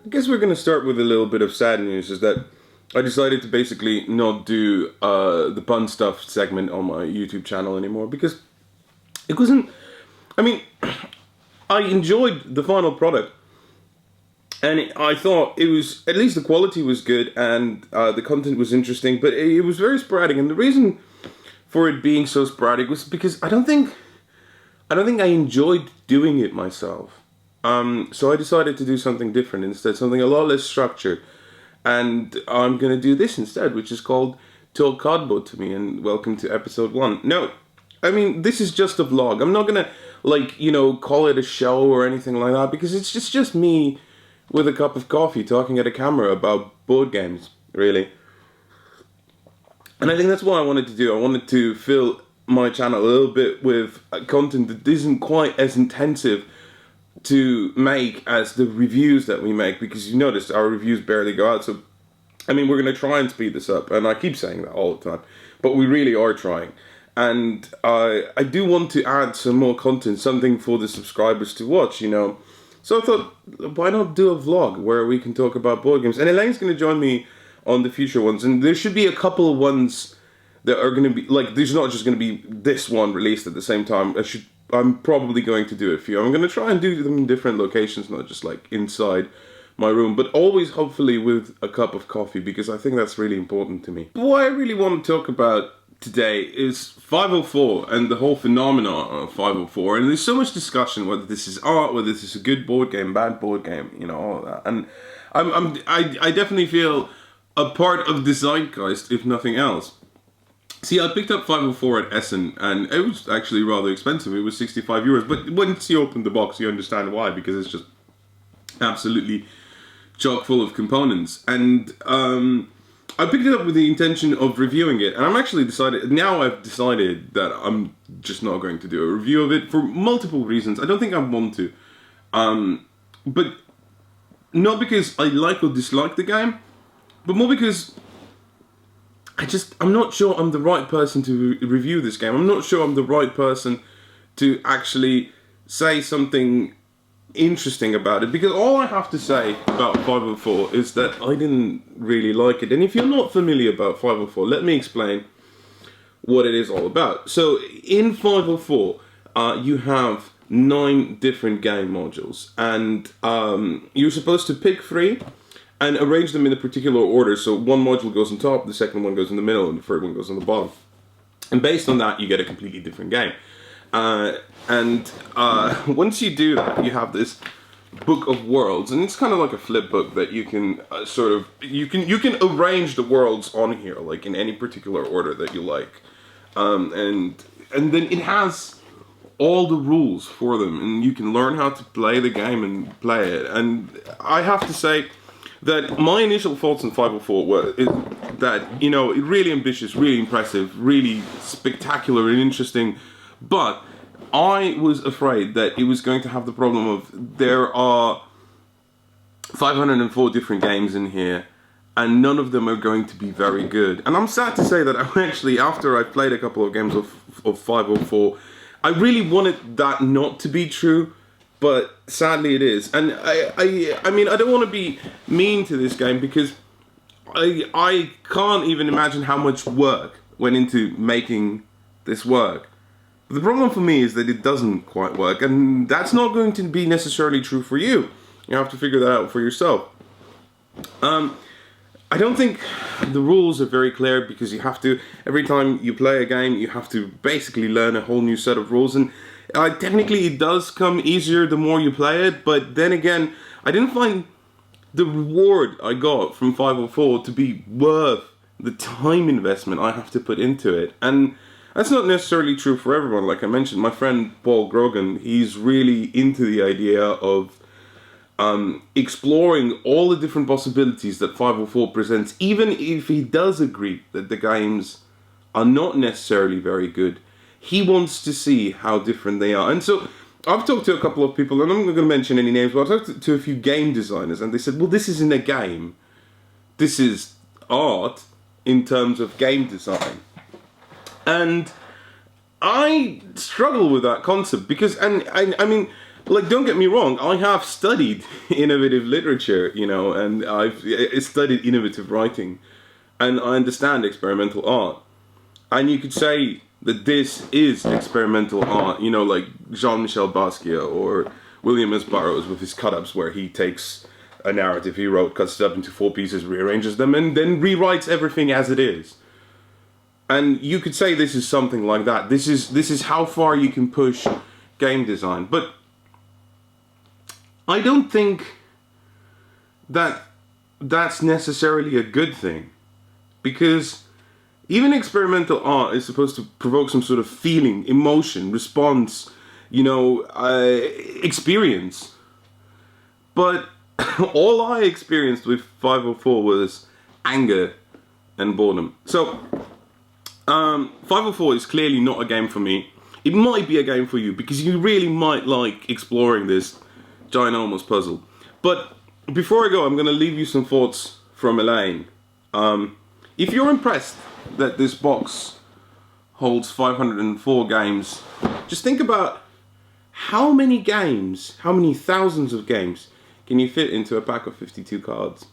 I guess we're going to start with a little bit of sad news, is that I decided to basically not do the pun stuff segment on my YouTube channel anymore, because it wasn't, I mean, I enjoyed the final product, and I thought it was, at least the quality was good, and the content was interesting, but it was very sporadic, and the reason for it being so sporadic was because I don't think I enjoyed doing it myself. So I decided to do something different instead, something a lot less structured. And I'm going to do this instead, which is called Talk Cardboard to Me, and welcome to episode 1. No, I mean, this is just a vlog. I'm not going to, call it a show or anything like that, because it's just me with a cup of coffee talking at a camera about board games, really. And I think that's what I wanted to do. I wanted to fill my channel a little bit with content that isn't quite as intensive to make as the reviews that we make, because you noticed our reviews barely go out. So I mean, we're going to try and speed this up, and I keep saying that all the time, but we really are trying. And I do want to add some more content, something for the subscribers to watch, So I thought, why not do a vlog where we can talk about board games? And Elaine's going to join me on the future ones, and there should be a couple of ones that are going to be, there's not just going to be this one released at the same time. I'm probably going to do a few. I'm going to try and do them in different locations, not just inside my room, but always hopefully with a cup of coffee, because I think that's really important to me. But what I really want to talk about today is 504 and the whole phenomenon of 504. And there's so much discussion whether this is art, whether this is a good board game, bad board game, all of that. And I definitely feel a part of the zeitgeist, if nothing else. See, I picked up 504 at Essen, and it was actually rather expensive. It was 65 euros, but once you open the box, you understand why, because it's just absolutely chock full of components. And I picked it up with the intention of reviewing it, and I've decided that I'm just not going to do a review of it for multiple reasons. I don't think I want to, but not because I like or dislike the game, but more because I'm not sure I'm the right person to review this game. I'm not sure I'm the right person to actually say something interesting about it, because all I have to say about 504 is that I didn't really like it. And if you're not familiar about 504, let me explain what it is all about. So in 504, you have 9 different game modules, and you're supposed to pick 3 and arrange them in a particular order. So one module goes on top, the second one goes in the middle, and the third one goes on the bottom. And based on that, you get a completely different game. Once you do that, you have this book of worlds, and it's kind of like a flip book that you can you can arrange the worlds on here, in any particular order that you like. And then it has all the rules for them, and you can learn how to play the game and play it. And I have to say that my initial thoughts on 504 were that, really ambitious, really impressive, really spectacular and interesting, but I was afraid that it was going to have the problem of there are 504 different games in here, and none of them are going to be very good. And I'm sad to say that after I played a couple of games of 504, I really wanted that not to be true, but sadly it is. And I mean, I don't want to be mean to this game, because I can't even imagine how much work went into making this work. But the problem for me is that it doesn't quite work, and that's not going to be necessarily true for you. You have to figure that out for yourself. I don't think the rules are very clear, because you have to, every time you play a game, you have to basically learn a whole new set of rules. And technically it does come easier the more you play it, but then again, I didn't find the reward I got from 504 to be worth the time investment I have to put into it. And that's not necessarily true for everyone. Like I mentioned, my friend Paul Grogan, he's really into the idea of exploring all the different possibilities that 504 presents, even if he does agree that the games are not necessarily very good. He wants to see how different they are. And so I've talked to a couple of people, and I'm not going to mention any names, but I've talked to a few game designers, and they said, well, this isn't a game. This is art in terms of game design. And I struggle with that concept, because, I mean, like, don't get me wrong, I have studied innovative literature, you know, and I've studied innovative writing, and I understand experimental art. And you could say that this is experimental art, you know, like Jean-Michel Basquiat or William S. Burroughs with his cut-ups, where he takes a narrative he wrote, cuts it up into 4 pieces, rearranges them, and then rewrites everything as it is. And you could say this is something like that. This is how far you can push game design. But I don't think that that's necessarily a good thing, because even experimental art is supposed to provoke some sort of feeling, emotion, response, you know, experience. But all I experienced with 504 was anger and boredom. So 504 is clearly not a game for me. It might be a game for you, because you really might like exploring this ginormous puzzle. But before I go, I'm going to leave you some thoughts from Elaine. If you're impressed that this box holds 504 games, just think about how many games, how many thousands of games can you fit into a pack of 52 cards.